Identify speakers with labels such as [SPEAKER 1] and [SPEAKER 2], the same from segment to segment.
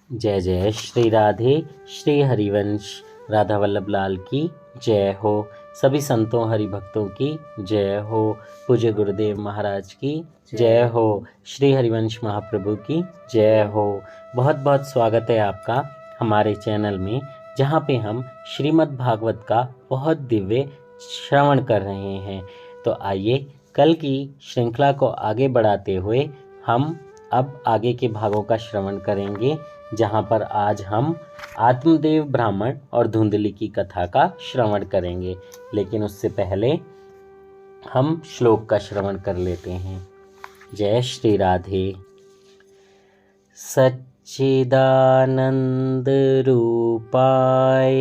[SPEAKER 1] जय जय श्री राधे श्री हरिवंश राधा वल्लभ लाल की जय हो। सभी संतों हरि भक्तों की जय हो। पूज्य गुरुदेव महाराज की जय हो। श्री हरिवंश महाप्रभु की जय हो। बहुत बहुत स्वागत है आपका हमारे चैनल में, जहाँ पे हम श्रीमद् भागवत का बहुत दिव्य श्रवण कर रहे हैं। तो आइए कल की श्रृंखला को आगे बढ़ाते हुए हम अब आगे के भागों का श्रवण करेंगे, जहाँ पर आज हम आत्मदेव ब्राह्मण और धुंधली की कथा का श्रवण करेंगे। लेकिन उससे पहले हम श्लोक का श्रवण कर लेते हैं। जय श्री राधे। सच्चिदानंद रूपाय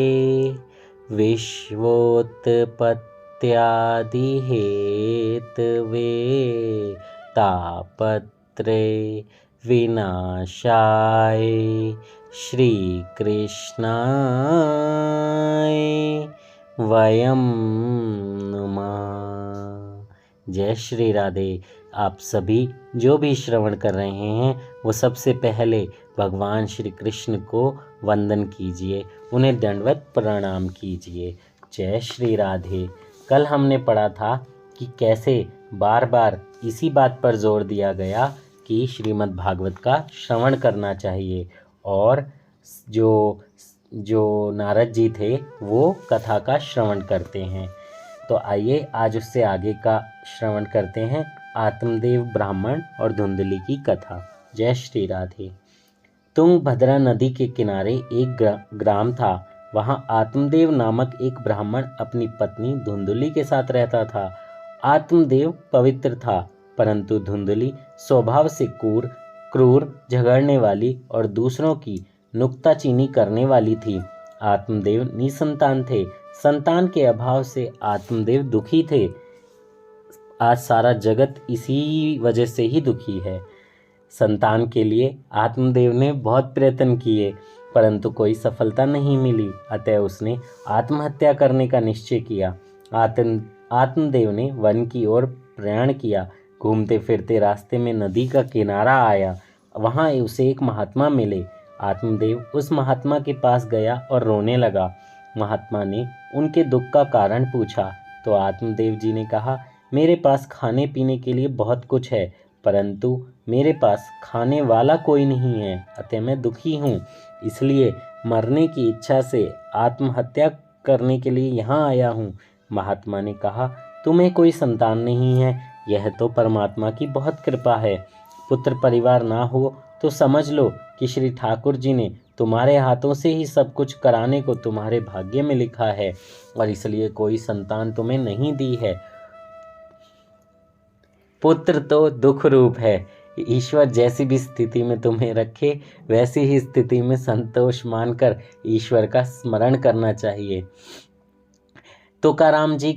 [SPEAKER 1] विश्वोत्पत्त्यादि हेतवे तापत्रे विनाशाय श्री कृष्णाय वयं नमः। जय श्री राधे। आप सभी जो भी श्रवण कर रहे हैं वो सबसे पहले भगवान श्री कृष्ण को वंदन कीजिए, उन्हें दंडवत प्रणाम कीजिए। जय श्री राधे। कल हमने पढ़ा था कि कैसे बार बार इसी बात पर जोर दिया गया कि श्रीमद् भागवत का श्रवण करना चाहिए, और जो नारद जी थे वो कथा का श्रवण करते हैं। तो आइए आज उससे आगे का श्रवण करते हैं, आत्मदेव ब्राह्मण और धुंधली की कथा। जय श्री राधे। तुंगभद्रा नदी के किनारे एक ग्राम था। वहाँ आत्मदेव नामक एक ब्राह्मण अपनी पत्नी धुंधली के साथ रहता था। आत्मदेव पवित्र था, परंतु धुंधली स्वभाव से क्रूर, झगड़ने वाली और दूसरों की नुक्ताचीनी करने वाली थी। आत्मदेव निसंतान थे। संतान के अभाव से आत्मदेव दुखी थे। आज सारा जगत इसी वजह से ही दुखी है। संतान के लिए आत्मदेव ने बहुत प्रयत्न किए, परंतु कोई सफलता नहीं मिली। अतः उसने आत्महत्या करने का निश्चय किया। आत्मदेव ने वन की ओर प्रयाण किया। घूमते फिरते रास्ते में नदी का किनारा आया। वहाँ उसे एक महात्मा मिले। आत्मदेव उस महात्मा के पास गया और रोने लगा। महात्मा ने उनके दुख का कारण पूछा तो आत्मदेव जी ने कहा, मेरे पास खाने पीने के लिए बहुत कुछ है, परंतु मेरे पास खाने वाला कोई नहीं है। अतः मैं दुखी हूँ, इसलिए मरने की इच्छा से आत्महत्या करने के लिए यहाँ आया हूँ। महात्मा ने कहा, तुम्हें कोई संतान नहीं है, यह तो परमात्मा की बहुत कृपा है। पुत्र परिवार ना हो तो समझ लो कि श्री ठाकुर जी ने तुम्हारे हाथों से ही सब कुछ कराने को तुम्हारे भाग्य में लिखा है, और इसलिए कोई संतान तुम्हें नहीं दी है। पुत्र तो दुख रूप है। ईश्वर जैसी भी स्थिति में तुम्हें रखे, वैसी ही स्थिति में संतोष मानकर ईश्वर का स्मरण करना चाहिए। तुकाराम जी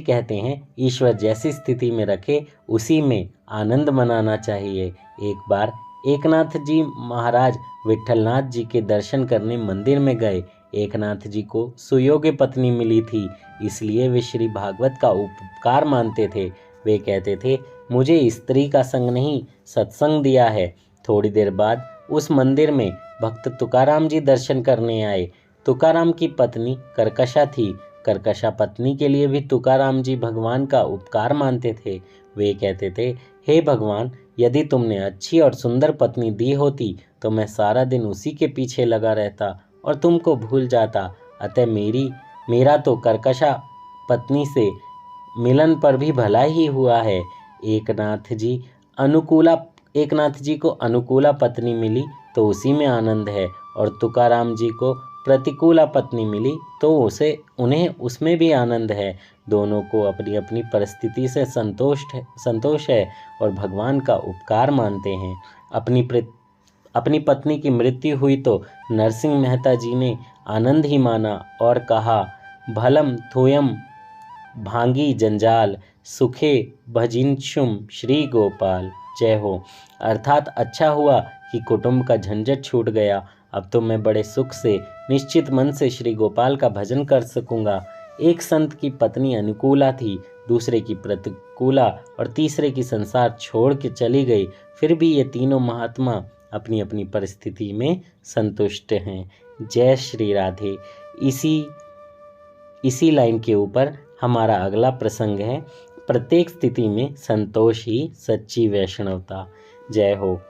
[SPEAKER 1] कहते हैं ईश्वर जैसी स्थिति में रखे उसी में आनंद मनाना चाहिए। एक बार एकनाथ जी महाराज विठलनाथ जी के दर्शन करने मंदिर में गए। एकनाथ जी को सुयोग्य पत्नी मिली थी, इसलिए वे श्री भागवत का उपकार मानते थे। वे कहते थे, मुझे स्त्री का संग नहीं सत्संग दिया है। थोड़ी देर बाद उस मंदिर में भक्त तुकाराम जी दर्शन करने आए। तुकाराम की पत्नी कर्कशा थी। कर्कशा पत्नी के लिए भी तुकाराम जी भगवान का उपकार मानते थे। वे कहते थे, हे भगवान, यदि तुमने अच्छी और सुंदर पत्नी दी होती तो मैं सारा दिन उसी के पीछे लगा रहता और तुमको भूल जाता। अतः मेरा तो कर्कशा पत्नी से मिलन पर भी भला ही हुआ है। एकनाथ जी को अनुकूला पत्नी मिली तो उसी में आनंद है, और तुकाराम जी को प्रतिकूला पत्नी मिली तो उन्हें उसमें भी आनंद है। दोनों को अपनी अपनी परिस्थिति से संतोष है और भगवान का उपकार मानते हैं। अपनी पत्नी की मृत्यु हुई तो नरसिंह मेहता जी ने आनंद ही माना और कहा, भलम थोयम भांगी जंजाल सुखे भजिंशुम श्री गोपाल। जय हो। अर्थात अच्छा हुआ कि कुटुंब का झंझट छूट गया। अब तो मैं बड़े सुख से निश्चित मन से श्री गोपाल का भजन कर सकूंगा। एक संत की पत्नी अनुकूला थी। दूसरे की प्रतिकूला और तीसरे की संसार छोड़ के चली गई, फिर भी ये तीनों महात्मा अपनी अपनी परिस्थिति में संतुष्ट हैं। जय श्री राधे। इसी लाइन के ऊपर हमारा अगला प्रसंग है, प्रत्येक स्थिति में संतोष ही सच्ची वैष्णवता। जय हो।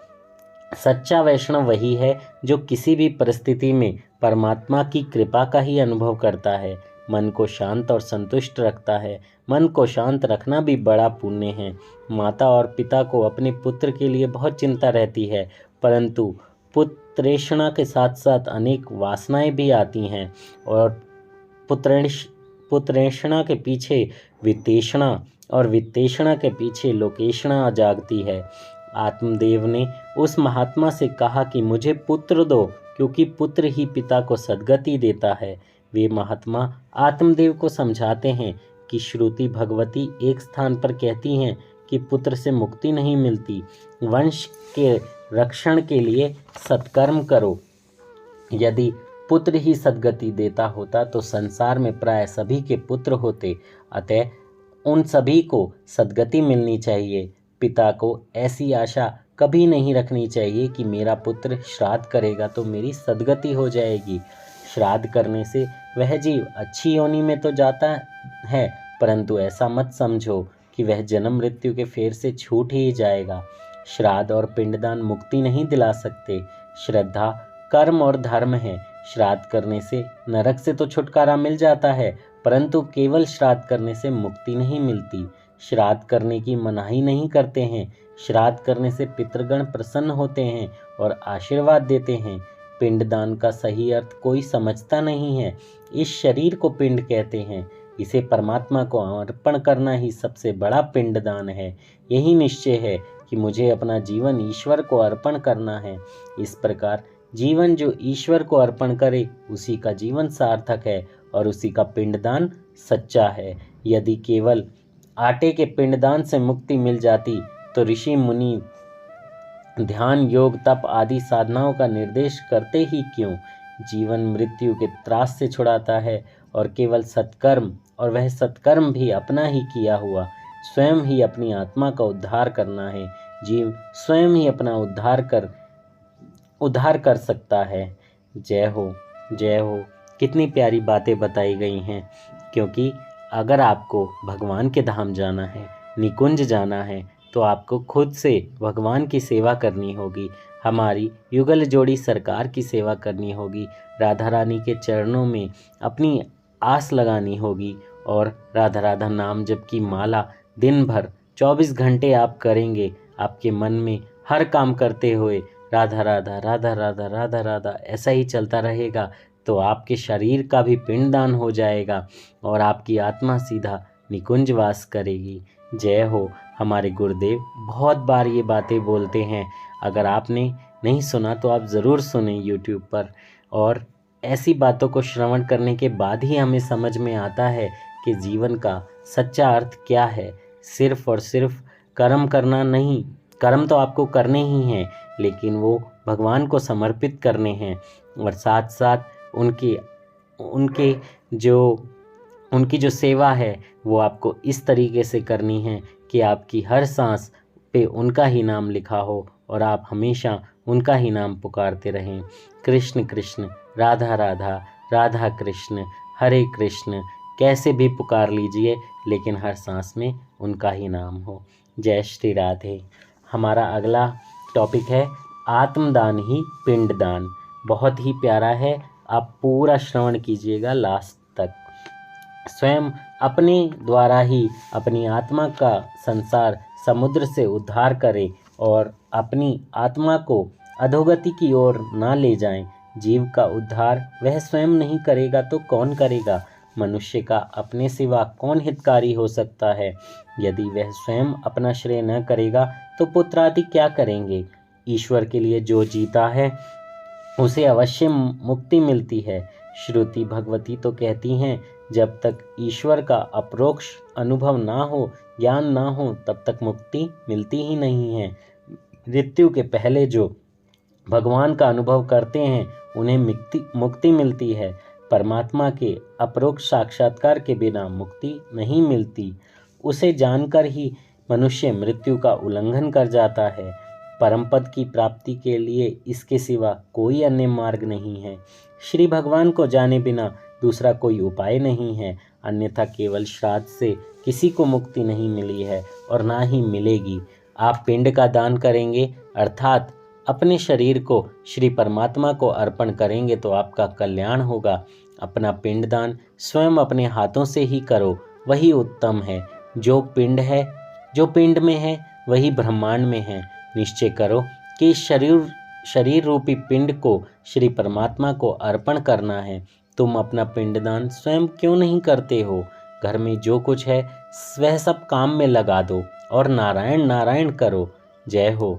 [SPEAKER 1] सच्चा वैष्णव वही है जो किसी भी परिस्थिति में परमात्मा की कृपा का ही अनुभव करता है, मन को शांत और संतुष्ट रखता है। मन को शांत रखना भी बड़ा पुण्य है। माता और पिता को अपने पुत्र के लिए बहुत चिंता रहती है, परंतु पुत्रेषणा के साथ साथ अनेक वासनाएं भी आती हैं और पुत्रेषणा के पीछे वित्तेषणा और वित्तेषणा के पीछे लोकेषणा जागती है। आत्मदेव ने उस महात्मा से कहा कि मुझे पुत्र दो, क्योंकि पुत्र ही पिता को सद्गति देता है। वे महात्मा आत्मदेव को समझाते हैं कि श्रुति भगवती एक स्थान पर कहती हैं कि पुत्र से मुक्ति नहीं मिलती, वंश के रक्षण के लिए सत्कर्म करो। यदि पुत्र ही सद्गति देता होता तो संसार में प्राय सभी के पुत्र होते, अतः उन सभी को सद्गति मिलनी चाहिए। पिता को ऐसी आशा कभी नहीं रखनी चाहिए कि मेरा पुत्र श्राद्ध करेगा तो मेरी सद्गति हो जाएगी। श्राद्ध करने से वह जीव अच्छी योनि में तो जाता है, परंतु ऐसा मत समझो कि वह जन्म मृत्यु के फेर से छूट ही जाएगा। श्राद्ध और पिंडदान मुक्ति नहीं दिला सकते। श्रद्धा, कर्म और धर्म है। श्राद्ध करने से नरक से तो छुटकारा मिल जाता है, परंतु केवल श्राद्ध करने से मुक्ति नहीं मिलती। श्राद्ध करने की मनाही नहीं करते हैं। श्राद्ध करने से पितृगण प्रसन्न होते हैं और आशीर्वाद देते हैं। पिंडदान का सही अर्थ कोई समझता नहीं है। इस शरीर को पिंड कहते हैं। इसे परमात्मा को अर्पण करना ही सबसे बड़ा पिंडदान है। यही निश्चय है कि मुझे अपना जीवन ईश्वर को अर्पण करना है। इस प्रकार जीवन जो ईश्वर को अर्पण करे उसी का जीवन सार्थक है और उसी का पिंडदान सच्चा है। यदि केवल आटे के पिंडदान से मुक्ति मिल जाती तो ऋषि मुनि ध्यान, योग, तप आदि साधनाओं का निर्देश करते ही क्यों। जीवन मृत्यु के त्रास से छुड़ाता है और केवल सत्कर्म, और वह सत्कर्म भी अपना ही किया हुआ। स्वयं ही अपनी आत्मा का उद्धार करना है। जीव स्वयं ही अपना उद्धार कर सकता है। जय हो, जय हो। कितनी प्यारी बातें बताई गई हैं, क्योंकि अगर आपको भगवान के धाम जाना है, निकुंज जाना है, तो आपको खुद से भगवान की सेवा करनी होगी। हमारी युगल जोड़ी सरकार की सेवा करनी होगी। राधा रानी के चरणों में अपनी आस लगानी होगी और राधा राधा नाम जप की माला दिन भर 24 घंटे आप करेंगे। आपके मन में हर काम करते हुए राधा राधा राधा राधा राधा राधा ऐसा ही चलता रहेगा, तो आपके शरीर का भी पिंडदान हो जाएगा और आपकी आत्मा सीधा निकुंज वास करेगी। जय हो। हमारे गुरुदेव बहुत बार ये बातें बोलते हैं। अगर आपने नहीं सुना तो आप ज़रूर सुने यूट्यूब पर। और ऐसी बातों को श्रवण करने के बाद ही हमें समझ में आता है कि जीवन का सच्चा अर्थ क्या है। सिर्फ और सिर्फ कर्म करना नहीं। कर्म तो आपको करने ही हैं, लेकिन वो भगवान को समर्पित करने हैं और साथ साथ उनकी जो सेवा है वो आपको इस तरीके से करनी है कि आपकी हर सांस पे उनका ही नाम लिखा हो और आप हमेशा उनका ही नाम पुकारते रहें। कृष्ण कृष्ण, राधा राधा, राधा कृष्ण, हरे कृष्ण, कैसे भी पुकार लीजिए, लेकिन हर सांस में उनका ही नाम हो। जय श्री राधे। हमारा अगला टॉपिक है आत्मदान ही पिंडदान। बहुत ही प्यारा है, आप पूरा श्रवण कीजिएगा लास्ट तक। स्वयं अपने द्वारा ही अपनी आत्मा का संसार समुद्र से उद्धार करें और अपनी आत्मा को अधोगति की ओर ना ले जाएं। जीव का उद्धार वह स्वयं नहीं करेगा तो कौन करेगा। मनुष्य का अपने सिवा कौन हितकारी हो सकता है। यदि वह स्वयं अपना श्रेय न करेगा तो पुत्रादि क्या करेंगे। ईश्वर के लिए जो जीता है उसे अवश्य मुक्ति मिलती है। श्रुति भगवती तो कहती हैं, जब तक ईश्वर का अपरोक्ष अनुभव ना हो, ज्ञान ना हो, तब तक मुक्ति मिलती ही नहीं है। मृत्यु के पहले जो भगवान का अनुभव करते हैं उन्हें मुक्ति मिलती है। परमात्मा के अपरोक्ष साक्षात्कार के बिना मुक्ति नहीं मिलती। उसे जानकर ही मनुष्य मृत्यु का उल्लंघन कर जाता है। परम पद की प्राप्ति के लिए इसके सिवा कोई अन्य मार्ग नहीं है। श्री भगवान को जाने बिना दूसरा कोई उपाय नहीं है, अन्यथा केवल श्राद्ध से किसी को मुक्ति नहीं मिली है और ना ही मिलेगी। आप पिंड का दान करेंगे अर्थात अपने शरीर को श्री परमात्मा को अर्पण करेंगे तो आपका कल्याण होगा। अपना पिंडदान स्वयं अपने हाथों से ही करो, वही उत्तम है। जो पिंड में है वही ब्रह्मांड में है। निश्चय करो कि शरीर रूपी पिंड को श्री परमात्मा को अर्पण करना है। तुम अपना पिंडदान स्वयं क्यों नहीं करते हो? घर में जो कुछ है वह सब काम में लगा दो और नारायण नारायण करो। जय हो।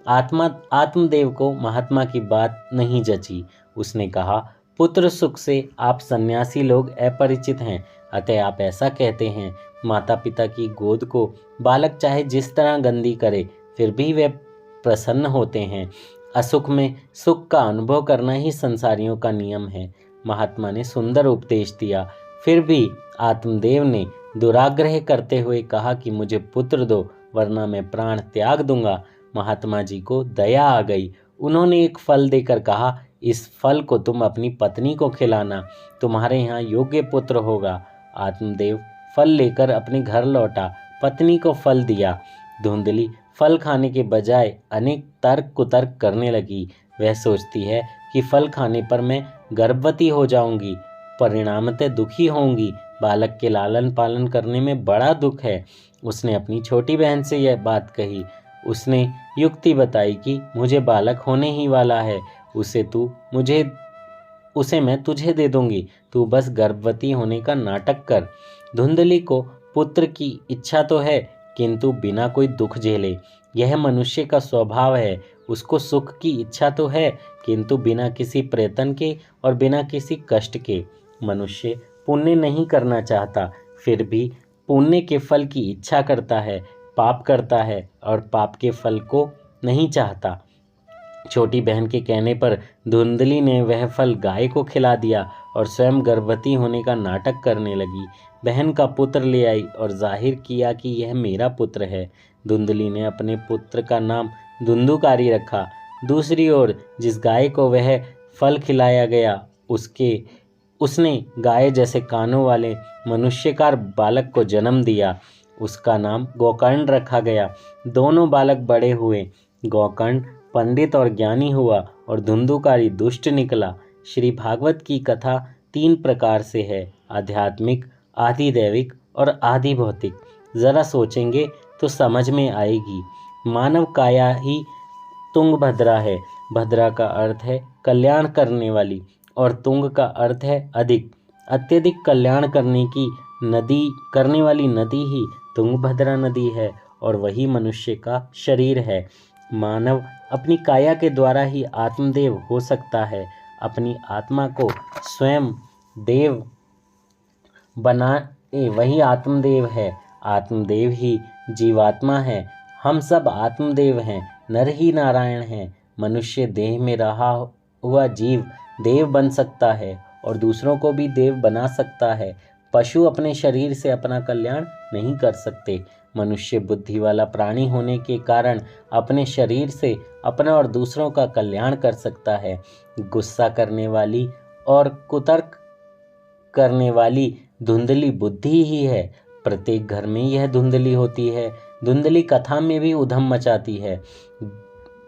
[SPEAKER 1] आत्मदेव को महात्मा की बात नहीं जची। उसने कहा, पुत्र सुख से आप सन्यासी लोग अपरिचित हैं, अतः आप ऐसा कहते हैं। माता पिता की गोद को बालक चाहे जिस तरह गंदी करे फिर भी वे प्रसन्न होते हैं। असुख में सुख का अनुभव करना ही संसारियों का नियम है। महात्मा ने सुंदर उपदेश दिया, फिर भी आत्मदेव ने दुराग्रह करते हुए कहा कि मुझे पुत्र दो वरना मैं प्राण त्याग दूंगा। महात्मा जी को दया आ गई। उन्होंने एक फल देकर कहा, इस फल को तुम अपनी पत्नी को खिलाना, तुम्हारे यहाँ योग्य पुत्र होगा। आत्मदेव फल लेकर अपने घर लौटा, पत्नी को फल दिया। धुंधली फल खाने के बजाय अनेक तर्क कुतर्क करने लगी। वह सोचती है कि फल खाने पर मैं गर्भवती हो जाऊंगी, परिणामतः दुखी होंगी। बालक के लालन पालन करने में बड़ा दुख है। उसने अपनी छोटी बहन से यह बात कही। उसने युक्ति बताई कि मुझे बालक होने ही वाला है, उसे मैं तुझे दे दूंगी, तू बस गर्भवती होने का नाटक कर। धुंधली को पुत्र की इच्छा तो है किंतु बिना कोई दुख झेले, यह मनुष्य का स्वभाव है। उसको सुख की इच्छा तो है किंतु बिना किसी प्रयत्न के और बिना किसी कष्ट के। मनुष्य पुण्य नहीं करना चाहता, फिर भी पुण्य के फल की इच्छा करता है, पाप करता है और पाप के फल को नहीं चाहता। छोटी बहन के कहने पर धुंधली ने वह फल गाय को खिला दिया और स्वयं गर्भवती होने का नाटक करने लगी। बहन का पुत्र ले आई और जाहिर किया कि यह मेरा पुत्र है। धुंधली ने अपने पुत्र का नाम धुंधुकारी रखा। दूसरी ओर जिस गाय को वह फल खिलाया गया उसने गाय जैसे कानों वाले मनुष्यकार बालक को जन्म दिया। उसका नाम गोकर्ण रखा गया। दोनों बालक बड़े हुए। गोकर्ण पंडित और ज्ञानी हुआ और धुंधुकारी दुष्ट निकला। श्री भागवत की कथा 3 प्रकार से है, आध्यात्मिक, आदि दैविक और आदि भौतिक। जरा सोचेंगे तो समझ में आएगी। मानव काया ही तुंगभद्रा है। भद्रा का अर्थ है कल्याण करने वाली और तुंग का अर्थ है अधिक। अत्यधिक कल्याण करने वाली नदी ही तुंगभद्रा नदी है और वही मनुष्य का शरीर है। मानव अपनी काया के द्वारा ही आत्मदेव हो सकता है। अपनी आत्मा को स्वयं देव बनाए वही आत्मदेव है। आत्मदेव ही जीवात्मा है। हम सब आत्मदेव हैं, नर ही नारायण हैं। मनुष्य देह में रहा हुआ जीव देव बन सकता है और दूसरों को भी देव बना सकता है। पशु अपने शरीर से अपना कल्याण नहीं कर सकते। मनुष्य बुद्धि वाला प्राणी होने के कारण अपने शरीर से अपना और दूसरों का कल्याण कर सकता है। गुस्सा करने वाली और कुतर्क करने वाली धुंधली बुद्धि ही है। प्रत्येक घर में यह धुंधली होती है। धुंधली कथा में भी उधम मचाती है।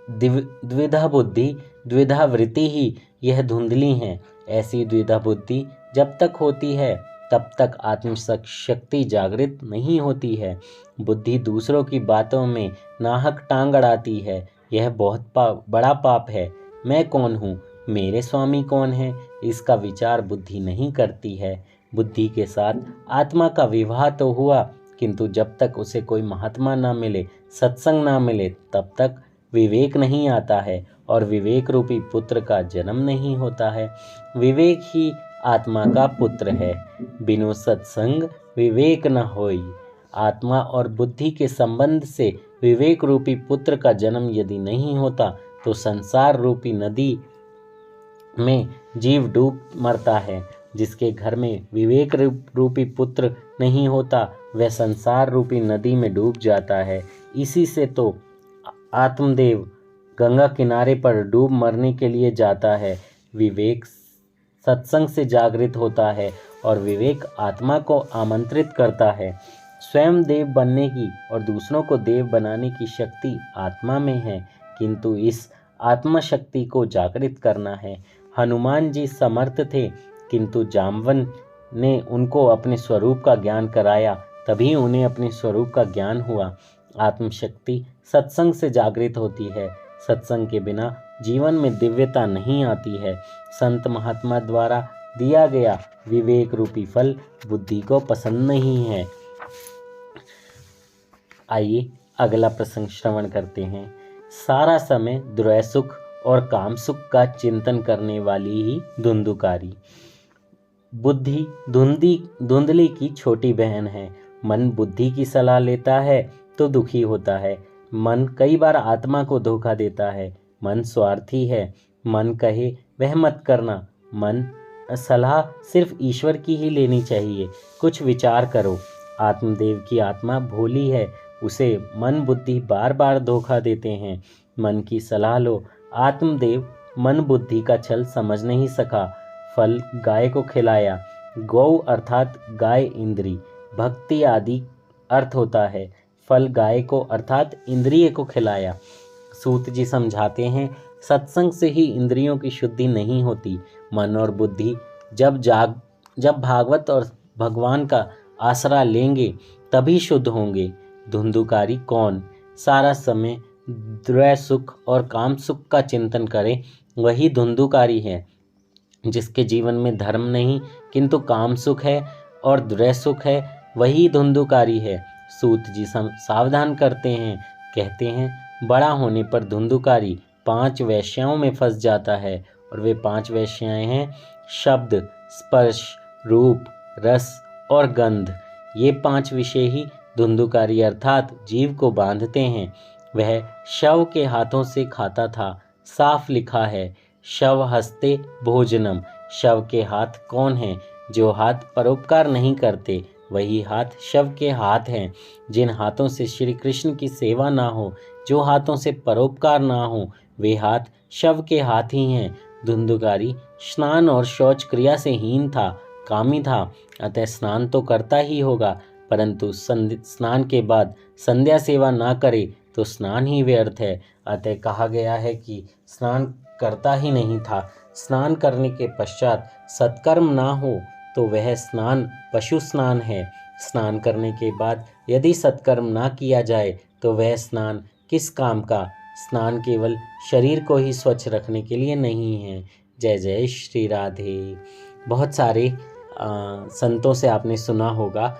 [SPEAKER 1] द्विधा बुद्धि द्विधा वृत्ति ही यह धुंधली है। ऐसी द्विधा बुद्धि जब तक होती है तब तक आत्मशक्ति जागृत नहीं होती है। बुद्धि दूसरों की बातों में नाहक टांग अड़ाती है। यह बहुत बड़ा पाप है। मैं कौन हूँ, मेरे स्वामी कौन है, इसका विचार बुद्धि नहीं करती है। बुद्धि के साथ आत्मा का विवाह तो हुआ किंतु जब तक उसे कोई महात्मा ना मिले, सत्संग ना मिले, तब तक विवेक नहीं आता है और विवेक रूपी पुत्र का जन्म नहीं होता है। विवेक ही आत्मा का पुत्र है। बिनु सत्संग विवेक न होई। आत्मा और बुद्धि के संबंध से विवेक रूपी पुत्र का जन्म यदि नहीं होता तो संसार रूपी नदी में जीव डूब मरता है। जिसके घर में विवेक रूपी पुत्र नहीं होता वह संसार रूपी नदी में डूब जाता है। इसी से तो आत्मदेव गंगा किनारे पर डूब मरने के लिए जाता है। विवेक सत्संग से जागृत होता है और विवेक आत्मा को आमंत्रित करता है। स्वयं देव बनने की और दूसरों को देव बनाने की शक्ति आत्मा में है, किंतु इस आत्मा शक्ति को जागृत करना है। हनुमान जी समर्थ थे, किंतु जाम्बवन ने उनको अपने स्वरूप का ज्ञान कराया, तभी उन्हें अपने स्वरूप का ज्ञान हुआ। आत्मशक्ति सत्संग से जागृत होती है। सत्संग के बिना जीवन में दिव्यता नहीं आती है। संत महात्मा द्वारा दिया गया विवेक रूपी फल बुद्धि को पसंद नहीं है। आइए अगला प्रसंग श्रवण करते हैं। सारा समय द्वैय सुख और काम सुख का चिंतन करने वाली ही धुंधुकारी। बुद्धि धुंधली की छोटी बहन है। मन बुद्धि की सलाह लेता है तो दुखी होता है। मन कई बार आत्मा को धोखा देता है। मन स्वार्थी है। मन कहे वह मत करना। मन सलाह सिर्फ ईश्वर की ही लेनी चाहिए। कुछ विचार करो। आत्मदेव की आत्मा भोली है, उसे मन बुद्धि बार बार धोखा देते हैं। मन की सलाह लो। आत्मदेव मन बुद्धि का छल समझ नहीं सका। फल गाय को खिलाया। गौ अर्थात गाय इंद्री, भक्ति आदि अर्थ होता है। फल गाय को अर्थात इंद्रिय को खिलाया। सूत जी समझाते हैं, सत्संग से ही इंद्रियों की शुद्धि नहीं होती। मन और बुद्धि जब भागवत और भगवान का आसरा लेंगे तभी शुद्ध होंगे। धुंधुकारी कौन? सारा समय द्वैय सुख और काम सुख का चिंतन करे वही धुंधुकारी है। जिसके जीवन में धर्म नहीं किंतु काम सुख है और द्वैय सुख है, वही धुंधुकारी है। सूत जी सावधान करते हैं, कहते हैं बड़ा होने पर धुंधुकारी 5 वैश्याओं में फंस जाता है, और वे 5 वैश्याएं हैं शब्द, स्पर्श, रूप, रस और गंध। ये 5 विषय ही धुंधुकारी अर्थात जीव को बांधते हैं। वह शव के हाथों से खाता था। साफ लिखा है, शव हस्ते भोजनम। शव के हाथ कौन हैं? जो हाथ परोपकार नहीं करते, वही हाथ शव के हाथ हैं। जिन हाथों से श्री कृष्ण की सेवा ना हो, जो हाथों से परोपकार ना हो, वे हाथ शव के हाथ ही हैं। धुंधुकारी स्नान और शौच क्रिया से हीन था, कामी था, अतः स्नान तो करता ही होगा, परंतु स्नान के बाद संध्या सेवा ना करे तो स्नान ही व्यर्थ है। अतः कहा गया है कि स्नान करता ही नहीं था। स्नान करने के पश्चात सत्कर्म ना हो तो वह स्नान पशु स्नान है। स्नान करने के बाद यदि सत्कर्म ना किया जाए तो वह स्नान किस काम का? स्नान केवल शरीर को ही स्वच्छ रखने के लिए नहीं है। जय जय श्री राधे। बहुत सारे संतों से आपने सुना होगा,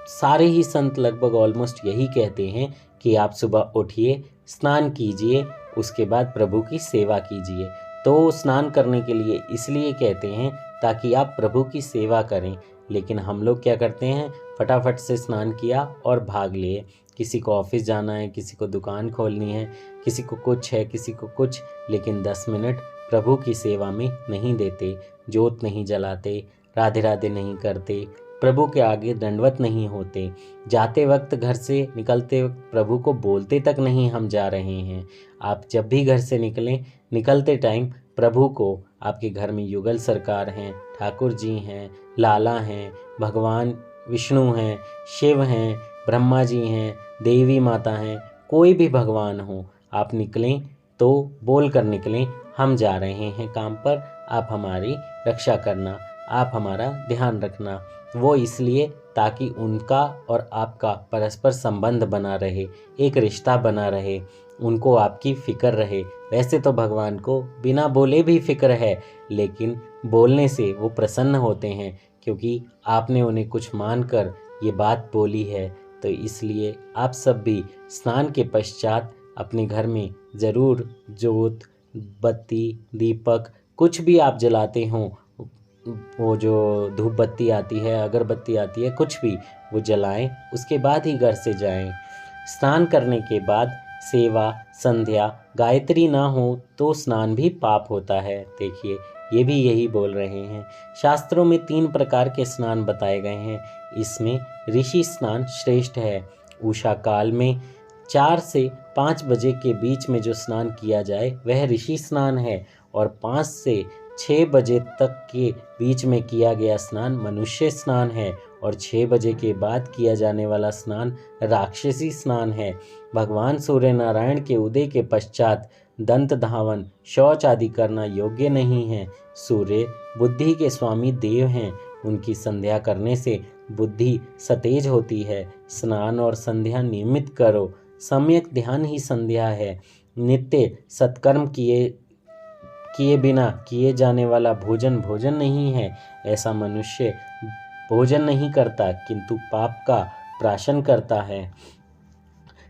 [SPEAKER 1] सारे ही संत लगभग ऑलमोस्ट यही कहते हैं कि आप सुबह उठिए, स्नान कीजिए, उसके बाद प्रभु की सेवा कीजिए। तो स्नान करने के लिए इसलिए कहते हैं ताकि आप प्रभु की सेवा करें। लेकिन हम लोग क्या करते हैं, फटाफट से स्नान किया और भाग लिए। किसी को ऑफिस जाना है, किसी को दुकान खोलनी है, किसी को कुछ है, किसी को कुछ, लेकिन 10 मिनट प्रभु की सेवा में नहीं देते। जोत नहीं जलाते, राधे राधे नहीं करते, प्रभु के आगे दंडवत नहीं होते। जाते वक्त, घर से निकलते वक्त प्रभु को बोलते तक नहीं हम जा रहे हैं। आप जब भी घर से निकलें, निकलते टाइम प्रभु को, आपके घर में युगल सरकार हैं, ठाकुर जी हैं, लाला हैं, भगवान विष्णु हैं, शिव हैं, ब्रह्मा जी हैं, देवी माता हैं, कोई भी भगवान हो, आप निकलें तो बोल कर निकलें, हम जा रहे हैं काम पर, आप हमारी रक्षा करना, आप हमारा ध्यान रखना। वो इसलिए ताकि उनका और आपका परस्पर संबंध बना रहे, एक रिश्ता बना रहे, उनको आपकी फिक्र रहे। वैसे तो भगवान को बिना बोले भी फिक्र है, लेकिन बोलने से वो प्रसन्न होते हैं, क्योंकि आपने उन्हें कुछ मानकर ये बात बोली है। तो इसलिए आप सब भी स्नान के पश्चात अपने घर में ज़रूर जोत, बत्ती, दीपक, कुछ भी आप जलाते हों, वो जो धूप बत्ती आती है, अगरबत्ती आती है, कुछ भी वो जलाएं, उसके बाद ही घर से जाएं। स्नान करने के बाद सेवा, संध्या, गायत्री ना हो तो स्नान भी पाप होता है। देखिए, ये भी यही बोल रहे हैं। शास्त्रों में 3 प्रकार के स्नान बताए गए हैं। इसमें ऋषि स्नान श्रेष्ठ है। उषा काल में 4 से 5 बजे के बीच में जो स्नान किया जाए वह ऋषि स्नान है, और 5 से 6 बजे तक के बीच में किया गया स्नान मनुष्य स्नान है, और 6 बजे के बाद किया जाने वाला स्नान राक्षसी स्नान है। भगवान सूर्य नारायण के उदय के पश्चात दंत धावन, शौच आदि करना योग्य नहीं है। सूर्य बुद्धि के स्वामी देव हैं, उनकी संध्या करने से बुद्धि सतेज होती है। स्नान और संध्या नियमित करो। सम्यक ध्यान ही संध्या है। नित्य सत्कर्म किए बिना किए जाने वाला भोजन भोजन नहीं है। ऐसा मनुष्य भोजन नहीं करता किंतु पाप का प्राशन करता है।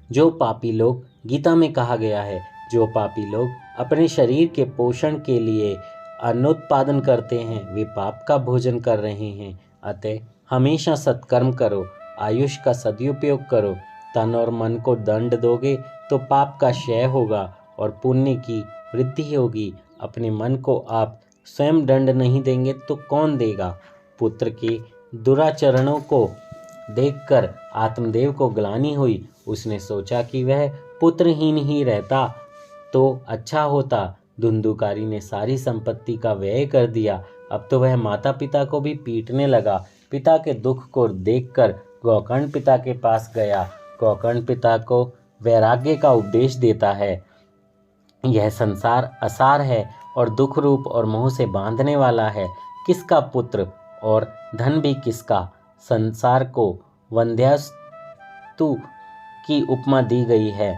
[SPEAKER 1] जो पापी लोग, गीता में कहा गया है, जो पापी लोग अपने शरीर के पोषण के लिए अन्नोत्पादन करते हैं वे पाप का भोजन कर रहे हैं। अतः हमेशा सत्कर्म करो, आयुष का सदुपयोग करो। तन और मन को दंड दोगे तो पाप का क्षय होगा और पुण्य की वृद्धि होगी। अपने मन को आप स्वयं दंड नहीं देंगे तो कौन देगा। पुत्र के दुराचरणों को देखकर आत्मदेव को ग्लानि हुई। उसने सोचा कि वह पुत्रहीन ही रहता तो अच्छा होता। धुंधुकारी ने सारी संपत्ति का व्यय कर दिया। अब तो वह माता पिता को भी पीटने लगा। पिता के दुख को देखकर गोकर्ण पिता के पास गया। गोकर्ण पिता को वैराग्य का उपदेश देता है। यह संसार असार है और दुख रूप और मोह से बांधने वाला है। किसका पुत्र और धन भी किसका। संसार को वंध्यासुत की उपमा दी गई है।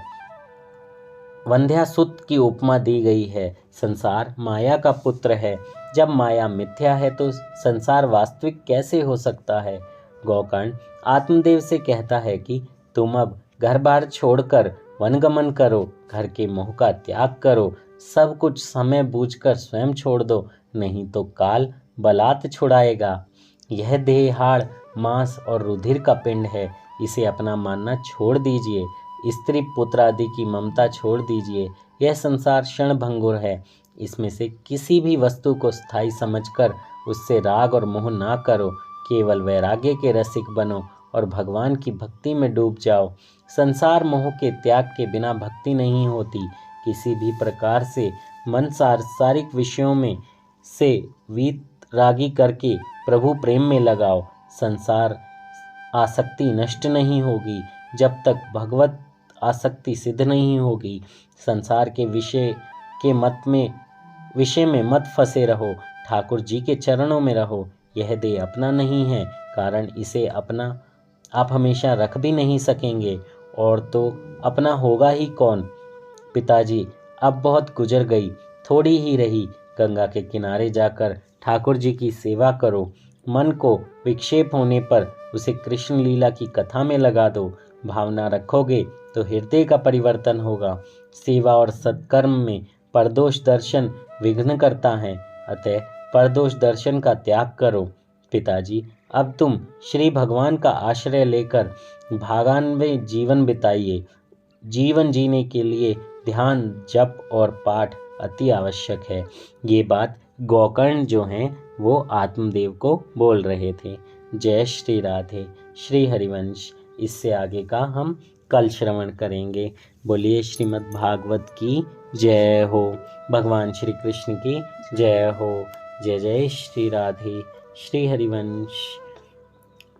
[SPEAKER 1] वंध्यासुत की उपमा दी गई है। संसार माया का पुत्र है। जब माया मिथ्या है तो संसार वास्तविक कैसे हो सकता है। गोकर्ण आत्मदेव से कहता है कि तुम अब घर बार छोड़कर वनगमन करो, घर के मोह का त्याग करो, सब कुछ समय बूझकर स्वयं छोड़ दो, नहीं तो काल बलात् छुड़ाएगा। यह देह हाड़, मांस और रुधिर का पिंड है, इसे अपना मानना छोड़ दीजिए। स्त्री पुत्र आदि की ममता छोड़ दीजिए। यह संसार क्षणभंगुर है, इसमें से किसी भी वस्तु को स्थायी समझकर उससे राग और मोह ना करो। केवल वैराग्य के रसिक बनो और भगवान की भक्ति में डूब जाओ। संसार मोह के त्याग के बिना भक्ति नहीं होती। किसी भी प्रकार से मन सांसारिक विषयों में से वीतरागी करके प्रभु प्रेम में लगाओ। संसार आसक्ति नष्ट नहीं होगी जब तक भगवत आसक्ति सिद्ध नहीं होगी। संसार के विषय में मत फंसे रहो, ठाकुर जी के चरणों में रहो। यह देह अपना नहीं है, कारण इसे अपना आप हमेशा रख भी नहीं सकेंगे, और तो अपना होगा ही कौन। पिताजी अब बहुत गुजर गई, थोड़ी ही रही। गंगा के किनारे जाकर ठाकुर जी की सेवा करो। मन को विक्षेप होने पर उसे कृष्ण लीला की कथा में लगा दो। भावना रखोगे तो हृदय का परिवर्तन होगा। सेवा और सत्कर्म में परदोष दर्शन विघ्न करता है, अतः परदोष दर्शन का त्याग करो। पिताजी अब तुम श्री भगवान का आश्रय लेकर भागान्वय जीवन बिताइए। जीवन जीने के लिए ध्यान, जप और पाठ अति आवश्यक है। ये बात गोकर्ण जो हैं वो आत्मदेव को बोल रहे थे। जय श्री राधे। श्री हरिवंश इससे आगे का हम कल श्रवण करेंगे। बोलिए श्रीमद् भागवत की जय हो। भगवान श्री कृष्ण की जय हो। जय जय श्री राधे। श्री हरिवंश।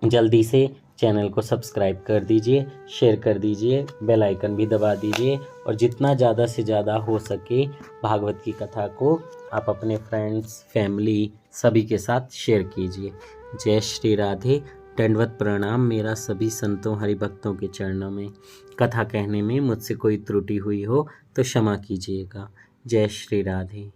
[SPEAKER 1] जल्दी से चैनल को सब्सक्राइब कर दीजिए, शेयर कर दीजिए, बेल आइकन भी दबा दीजिए, और जितना ज़्यादा से ज़्यादा हो सके भागवत की कथा को आप अपने फ्रेंड्स, फैमिली सभी के साथ शेयर कीजिए। जय श्री राधे। दंडवत प्रणाम मेरा सभी संतों हरिभक्तों के चरणों में। कथा कहने में मुझसे कोई त्रुटि हुई हो तो क्षमा कीजिएगा। जय श्री राधे।